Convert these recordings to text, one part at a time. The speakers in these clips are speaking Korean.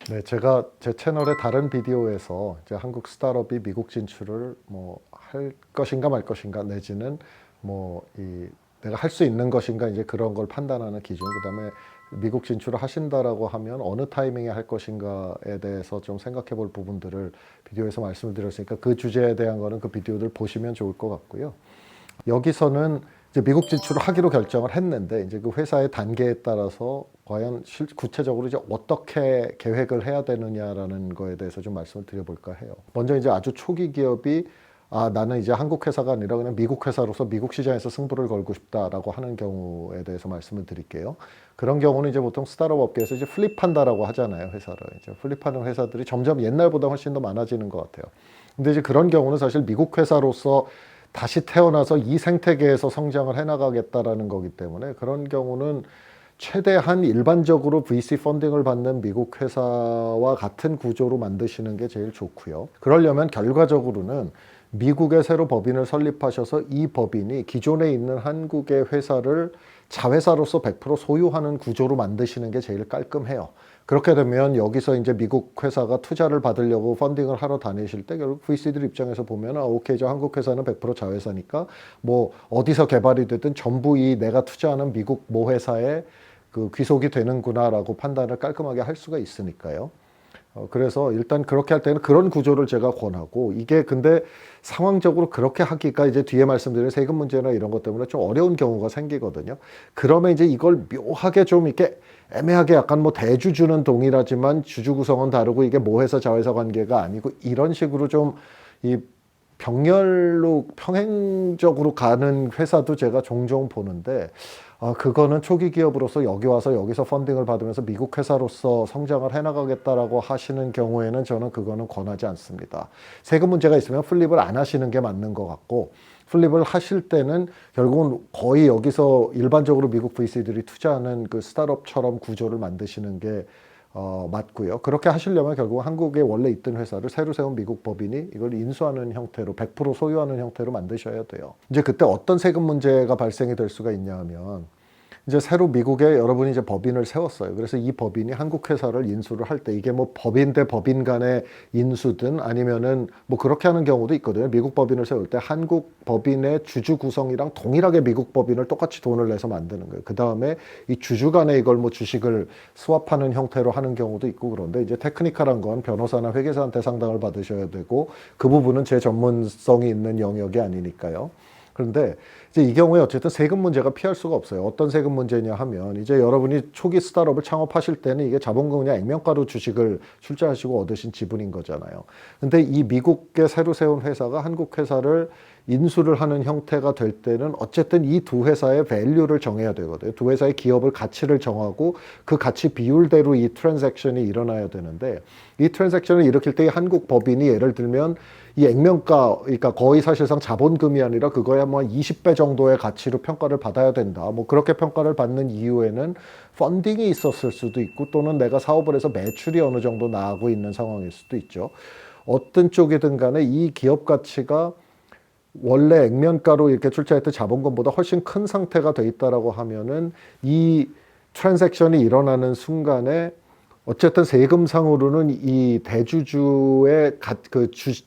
네, 제가 제 채널의 다른 비디오에서 이제 한국 스타트업이 미국 진출을 뭐 할 것인가 말 것인가 내지는 내가 할 수 있는 것인가 이제 그런 걸 판단하는 기준, 그다음에 미국 진출을 하신다라고 하면 어느 타이밍에 할 것인가에 대해서 좀 생각해 볼 부분들을 비디오에서 말씀을 드렸으니까 그 주제에 대한 거는 그 비디오들 보시면 좋을 것 같고요. 여기서는 이제 미국 진출을 하기로 결정을 했는데 이제 그 회사의 단계에 따라서 과연 구체적으로 이제 어떻게 계획을 해야 되느냐라는 거에 대해서 좀 말씀을 드려볼까 해요. 먼저 이제 아주 초기 기업이 나는 이제 한국 회사가 아니라 그냥 미국 회사로서 미국 시장에서 승부를 걸고 싶다라고 하는 경우에 대해서 말씀을 드릴게요. 그런 경우는 이제 보통 스타트업 업계에서 이제 플립한다라고 하잖아요, 회사를. 이제 플립하는 회사들이 점점 옛날보다 훨씬 더 많아지는 것 같아요. 근데 이제 그런 경우는 사실 미국 회사로서 다시 태어나서 이 생태계에서 성장을 해나가겠다라는 거기 때문에 그런 경우는 최대한 일반적으로 VC 펀딩을 받는 미국 회사와 같은 구조로 만드시는 게 제일 좋고요. 그러려면 결과적으로는 미국에 새로 법인을 설립하셔서 이 법인이 기존에 있는 한국의 회사를 자회사로서 100% 소유하는 구조로 만드시는 게 제일 깔끔해요. 그렇게 되면 여기서 이제 미국 회사가 투자를 받으려고 펀딩을 하러 다니실 때 결국 VC들 입장에서 보면 오케이, 저 한국 회사는 100% 자회사니까 뭐 어디서 개발이 되든 전부 이 내가 투자하는 미국 모 회사에 그 귀속이 되는구나라고 판단을 깔끔하게 할 수가 있으니까요. 그래서 일단 그렇게 할 때는 그런 구조를 제가 권하고, 이게 근데 상황적으로 그렇게 하기가 이제 뒤에 말씀드린 세금 문제나 이런 것 때문에 좀 어려운 경우가 생기거든요. 그러면 이제 이걸 묘하게 좀 이렇게 애매하게 약간 뭐 대주주는 동일하지만 주주 구성은 다르고 이게 모회사 자회사 관계가 아니고 이런 식으로 좀 이 병렬로 평행적으로 가는 회사도 제가 종종 보는데, 그거는 초기 기업으로서 여기 와서 여기서 펀딩을 받으면서 미국 회사로서 성장을 해나가겠다라고 하시는 경우에는 저는 그거는 권하지 않습니다. 세금 문제가 있으면 플립을 안 하시는 게 맞는 것 같고, 플립을 하실 때는 결국은 거의 여기서 일반적으로 미국 VC들이 투자하는 그 스타트업처럼 구조를 만드시는 게 맞고요. 그렇게 하시려면 결국 한국에 원래 있던 회사를 새로 세운 미국 법인이 이걸 인수하는 형태로 100% 소유하는 형태로 만드셔야 돼요. 이제 그때 어떤 세금 문제가 발생이 될 수가 있냐 하면, 이제 새로 미국에 여러분이 이제 법인을 세웠어요. 그래서 이 법인이 한국 회사를 인수를 할 때 이게 뭐 법인 대 법인 간의 인수든 아니면은 뭐 그렇게 하는 경우도 있거든요. 미국 법인을 세울 때 한국 법인의 주주 구성이랑 동일하게 미국 법인을 똑같이 돈을 내서 만드는 거예요. 그 다음에 이 주주 간에 이걸 뭐 주식을 스왑하는 형태로 하는 경우도 있고, 그런데 이제 테크니컬한 건 변호사나 회계사한테 상담을 받으셔야 되고 그 부분은 제 전문성이 있는 영역이 아니니까요. 그런데 이제 이 경우에 어쨌든 세금 문제가 피할 수가 없어요. 어떤 세금 문제냐 하면, 이제 여러분이 초기 스타트업을 창업하실 때는 이게 자본금 그냥 액면가로 주식을 출자하시고 얻으신 지분인 거잖아요. 근데 이 미국에 새로 세운 회사가 한국 회사를 인수를 하는 형태가 될 때는 어쨌든 이 두 회사의 밸류를 정해야 되거든요. 두 회사의 기업을 가치를 정하고 그 가치 비율대로 이 트랜잭션이 일어나야 되는데, 이 트랜잭션을 일으킬 때 한국 법인이 예를 들면 이 액면가, 그러니까 거의 사실상 자본금이 아니라 그거야 뭐 20배 정도의 가치로 평가를 받아야 된다. 뭐 그렇게 평가를 받는 이유에는 펀딩이 있었을 수도 있고, 또는 내가 사업을 해서 매출이 어느 정도 나가고 있는 상황일 수도 있죠. 어떤 쪽이든 간에 이 기업 가치가 원래 액면가로 이렇게 출자했던 자본금보다 훨씬 큰 상태가 돼 있다라고 하면은 이 트랜잭션이 일어나는 순간에 어쨌든 세금상으로는 이 대주주의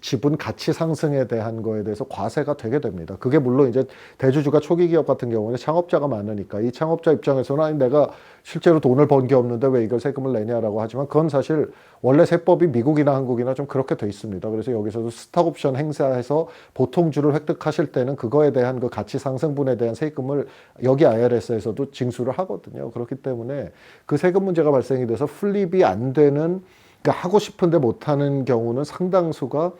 지분 가치 상승에 대한 거에 대해서 과세가 되게 됩니다. 그게 물론 이제 대주주가 초기 기업 같은 경우는 창업자가 많으니까 이 창업자 입장에서는 아니 내가 실제로 돈을 번 게 없는데 왜 이걸 세금을 내냐라고 하지만, 그건 사실 원래 세법이 미국이나 한국이나 좀 그렇게 돼 있습니다. 그래서 여기서도 스톡옵션 행사해서 보통주를 획득하실 때는 그거에 대한 그 가치 상승분에 대한 세금을 여기 IRS에서도 징수를 하거든요. 그렇기 때문에 그 세금 문제가 발생이 돼서 플립이 안 되는, 그러니까 하고 싶은데 못하는 경우는 상당수가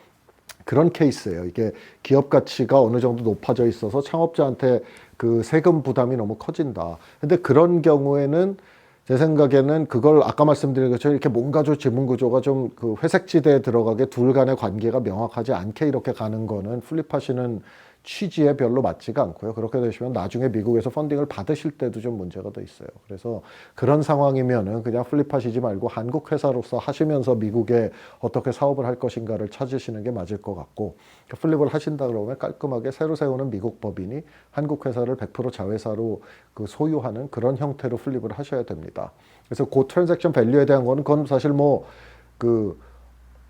그런 케이스예요. 이게 기업 가치가 어느 정도 높아져 있어서 창업자한테 그 세금 부담이 너무 커진다. 근데 그런 경우에는 제 생각에는 그걸 아까 말씀드린 것처럼 이렇게 몸가조 지분구조가 좀 그 회색지대에 들어가게 둘 간의 관계가 명확하지 않게 이렇게 가는 거는 플립하시는 취지에 별로 맞지가 않고요. 그렇게 되시면 나중에 미국에서 펀딩을 받으실 때도 좀 문제가 더 있어요. 그래서 그런 상황이면은 그냥 플립하시지 말고 한국 회사로서 하시면서 미국에 어떻게 사업을 할 것인가를 찾으시는 게 맞을 것 같고, 플립을 하신다 그러면 깔끔하게 새로 세우는 미국 법인이 한국 회사를 100% 자회사로 그 소유하는 그런 형태로 플립을 하셔야 됩니다. 그래서 그 트랜잭션 밸류에 대한 거는 그건 사실 뭐 그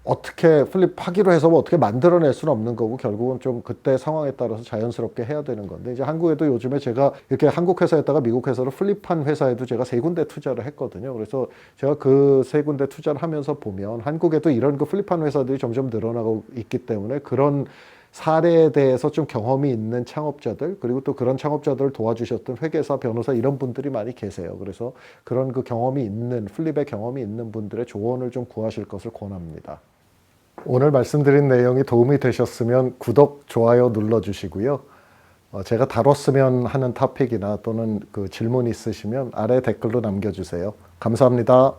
어떻게 플립하기로 해서 뭐 어떻게 만들어낼 수는 없는 거고, 결국은 좀 그때 상황에 따라서 자연스럽게 해야 되는 건데, 이제 한국에도 요즘에 제가 이렇게 한국 회사에다가 미국 회사로 플립한 회사에도 제가 3군데 투자를 했거든요. 그래서 제가 그 3군데 투자를 하면서 보면 한국에도 이런 그 플립한 회사들이 점점 늘어나고 있기 때문에 그런 사례에 대해서 좀 경험이 있는 창업자들, 그리고 또 그런 창업자들을 도와주셨던 회계사, 변호사 이런 분들이 많이 계세요. 그래서 그런 그 경험이 있는, 플립의 경험이 있는 분들의 조언을 좀 구하실 것을 권합니다. 오늘 말씀드린 내용이 도움이 되셨으면 구독, 좋아요 눌러주시고요. 제가 다뤘으면 하는 토픽이나 또는 그 질문 있으시면 아래 댓글로 남겨주세요. 감사합니다.